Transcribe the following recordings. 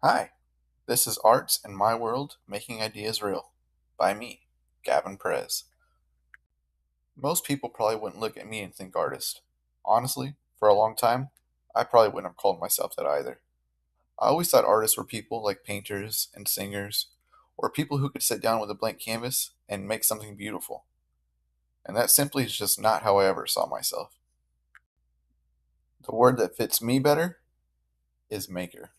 Hi, this is Arts in My World Making Ideas Real by me, Gavin Perez. Most people probably wouldn't look at me and think artist. Honestly, for a long time, I probably wouldn't have called myself that either. I always thought artists were people like painters and singers, or people who could sit down with a blank canvas and make something beautiful. And that simply is just not how I ever saw myself. The word that fits me better is maker.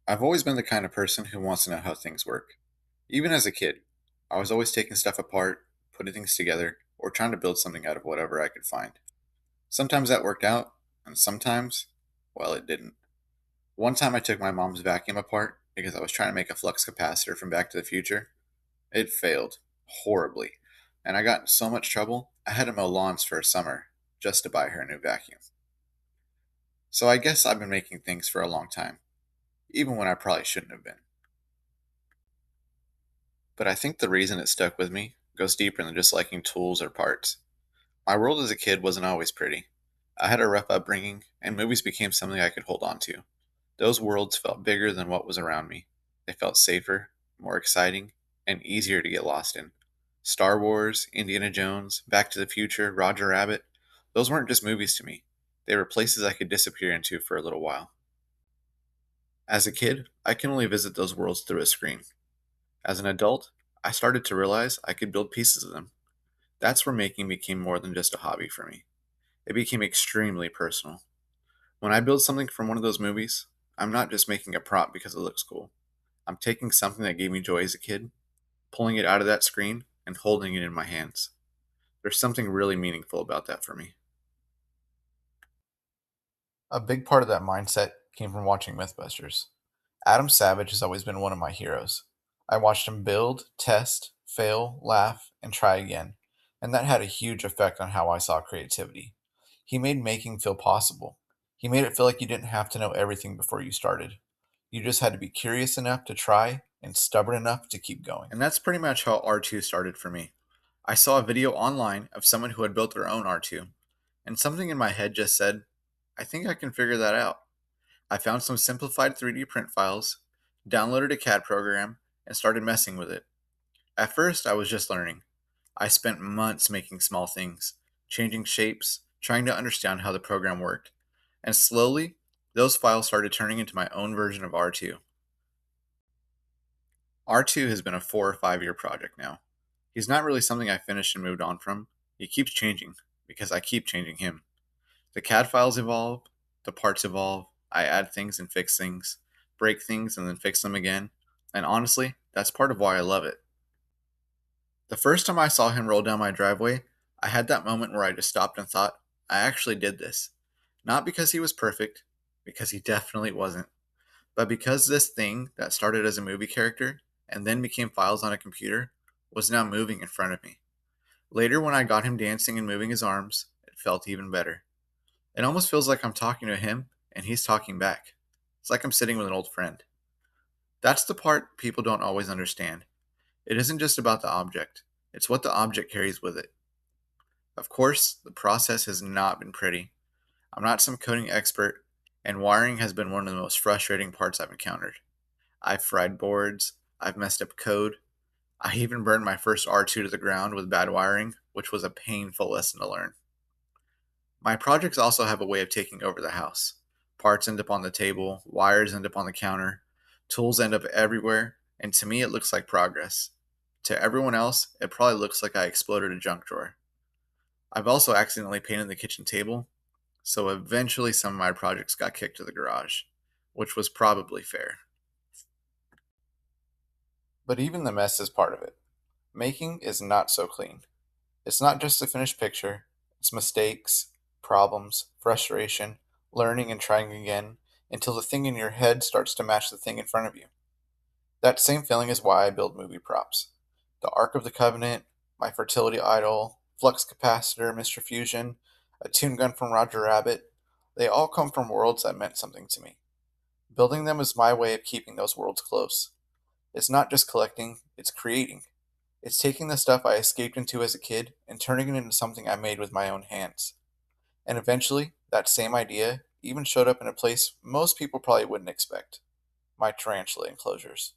I've always been the kind of person who wants to know how things work. Even as a kid, I was always taking stuff apart, putting things together, or trying to build something out of whatever I could find. Sometimes that worked out, and sometimes, well, it didn't. One time I took my mom's vacuum apart because I was trying to make a flux capacitor from Back to the Future. It failed horribly, and I got in so much trouble I had to mow lawns for a summer just to buy her a new vacuum. So I guess I've been making things for a long time, even when I probably shouldn't have been. But I think the reason it stuck with me goes deeper than just liking tools or parts. My world as a kid wasn't always pretty. I had a rough upbringing, and movies became something I could hold on to. Those worlds felt bigger than what was around me. They felt safer, more exciting, and easier to get lost in. Star Wars, Indiana Jones, Back to the Future, Roger Rabbit, those weren't just movies to me. They were places I could disappear into for a little while. As a kid, I can only visit those worlds through a screen. As an adult, I started to realize I could build pieces of them. That's where making became more than just a hobby for me. It became extremely personal. When I build something from one of those movies, I'm not just making a prop because it looks cool. I'm taking something that gave me joy as a kid, pulling it out of that screen, and holding it in my hands. There's something really meaningful about that for me. A big part of that mindset came from watching Mythbusters. Adam Savage has always been one of my heroes. I watched him build, test, fail, laugh, and try again, and that had a huge effect on how I saw creativity. He made making feel possible. He made it feel like you didn't have to know everything before you started. You just had to be curious enough to try and stubborn enough to keep going. And that's pretty much how R2 started for me. I saw a video online of someone who had built their own R2, and something in my head just said, I think I can figure that out. I found some simplified 3D print files, downloaded a CAD program, and started messing with it. At first, I was just learning. I spent months making small things, changing shapes, trying to understand how the program worked. And slowly, those files started turning into my own version of R2. R2 has been a 4 or 5 year project now. He's not really something I finished and moved on from. He keeps changing, because I keep changing him. The CAD files evolve, the parts evolve, I add things and fix things, break things and then fix them again, and honestly, that's part of why I love it. The first time I saw him roll down my driveway, I had that moment where I just stopped and thought, I actually did this. Not because he was perfect, because he definitely wasn't, but because this thing that started as a movie character and then became files on a computer was now moving in front of me. Later, when I got him dancing and moving his arms, it felt even better. It almost feels like I'm talking to him and he's talking back. It's like I'm sitting with an old friend. That's the part people don't always understand. It isn't just about the object, it's what the object carries with it. Of course, the process has not been pretty. I'm not some coding expert, and wiring has been one of the most frustrating parts I've encountered. I've fried boards, I've messed up code, I even burned my first R2 to the ground with bad wiring, which was a painful lesson to learn. My projects also have a way of taking over the house. Parts end up on the table, wires end up on the counter, tools end up everywhere, and to me it looks like progress. To everyone else, it probably looks like I exploded a junk drawer. I've also accidentally painted the kitchen table, so eventually some of my projects got kicked to the garage, which was probably fair. But even the mess is part of it. Making is not so clean. It's not just a finished picture, it's mistakes, problems, frustration, learning and trying again until the thing in your head starts to match the thing in front of you. That same feeling is why I build movie props. The Ark of the Covenant, my fertility idol, flux capacitor, Mr. Fusion, a tune gun from Roger Rabbit, they all come from worlds that meant something to me. Building them is my way of keeping those worlds close. It's not just collecting, it's creating. It's taking the stuff I escaped into as a kid and turning it into something I made with my own hands. And eventually, that same idea even showed up in a place most people probably wouldn't expect: my tarantula enclosures.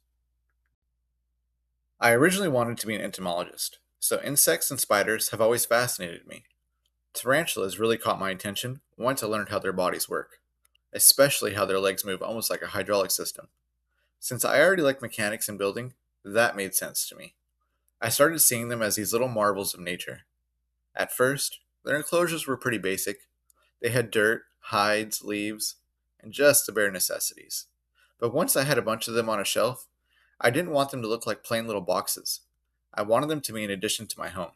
I originally wanted to be an entomologist, so insects and spiders have always fascinated me. Tarantulas really caught my attention once I learned how their bodies work, especially how their legs move almost like a hydraulic system. Since I already like mechanics and building, that made sense to me. I started seeing them as these little marvels of nature. At first, their enclosures were pretty basic. They had dirt, hides, leaves, and just the bare necessities. But once I had a bunch of them on a shelf, I didn't want them to look like plain little boxes. I wanted them to be an addition to my home.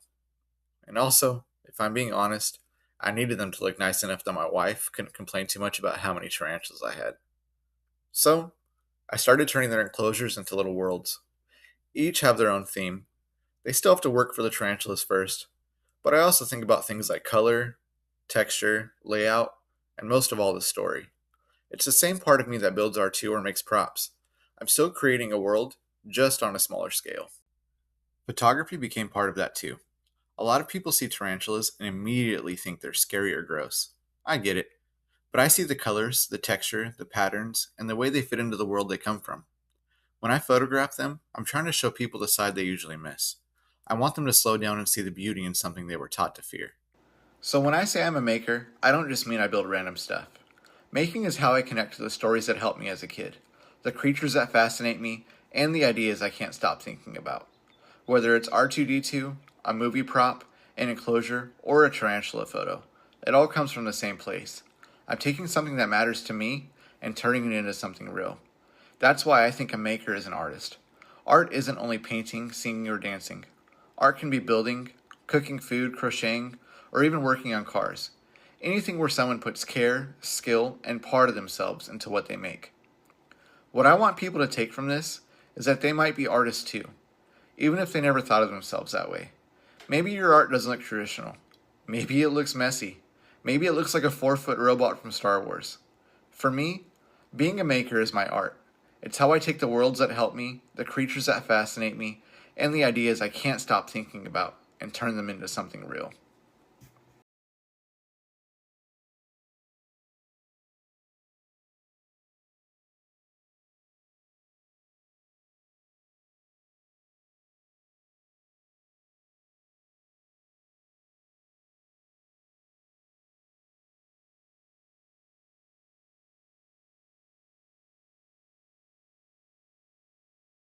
And also, if I'm being honest, I needed them to look nice enough that my wife couldn't complain too much about how many tarantulas I had. So, I started turning their enclosures into little worlds. Each have their own theme. They still have to work for the tarantulas first, but I also think about things like color, texture, layout, and most of all, the story. It's the same part of me that builds R2 or makes props. I'm still creating a world, just on a smaller scale. Photography became part of that too. A lot of people see tarantulas and immediately think they're scary or gross. I get it, but I see the colors, the texture, the patterns, and the way they fit into the world they come from. When I photograph them, I'm trying to show people the side they usually miss. I want them to slow down and see the beauty in something they were taught to fear. So when I say I'm a maker, I don't just mean I build random stuff. Making is how I connect to the stories that helped me as a kid, the creatures that fascinate me, and the ideas I can't stop thinking about. Whether it's R2D2, a movie prop, an enclosure, or a tarantula photo, it all comes from the same place. I'm taking something that matters to me and turning it into something real. That's why I think a maker is an artist. Art isn't only painting, singing, or dancing. Art can be building, cooking food, crocheting, or even working on cars. Anything where someone puts care, skill, and part of themselves into what they make. What I want people to take from this is that they might be artists too, even if they never thought of themselves that way. Maybe your art doesn't look traditional. Maybe it looks messy. Maybe it looks like a 4-foot robot from Star Wars. For me, being a maker is my art. It's how I take the worlds that help me, the creatures that fascinate me, and the ideas I can't stop thinking about and turn them into something real.